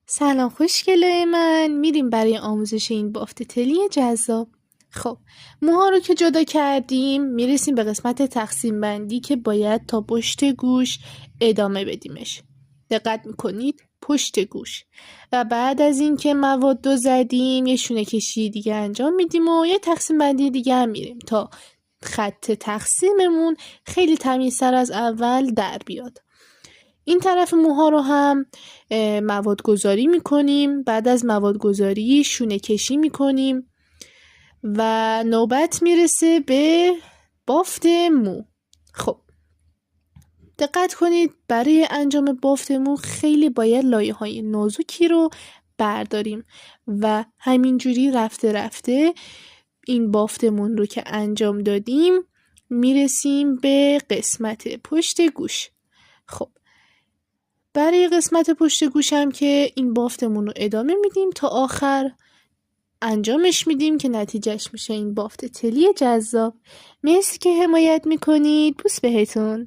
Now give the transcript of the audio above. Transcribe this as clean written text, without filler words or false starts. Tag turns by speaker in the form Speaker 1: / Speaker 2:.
Speaker 1: سلام خوشگله من، میریم برای آموزش این بافت تلی جذاب. خب موها رو که جدا کردیم میرسیم به قسمت تقسیم بندی که باید تا پشت گوش ادامه بدیمش. دقت میکنید پشت گوش. و بعد از این که مواد رو زدیم یه شونه کشی دیگه انجام میدیم و یه تقسیم بندی دیگه هم میریم تا خط تقسیممون خیلی تمیزتر از اول در بیاد. این طرف موها رو هم مواد گذاری میکنیم. بعد از مواد گذاری شونه کشی میکنیم و نوبت میرسه به بافت مو. خب دقت کنید برای انجام بافت مو خیلی باید لایه های نازکی رو برداریم و همینجوری رفته رفته این بافتمون رو که انجام دادیم میرسیم به قسمت پشت گوش. خب برای قسمت پشت گوشم که این بافتمون رو ادامه میدیم تا آخر انجامش میدیم که نتیجهش میشه این بافت تلی جذاب. مرسی که حمایت میکنید. بوس بهتون.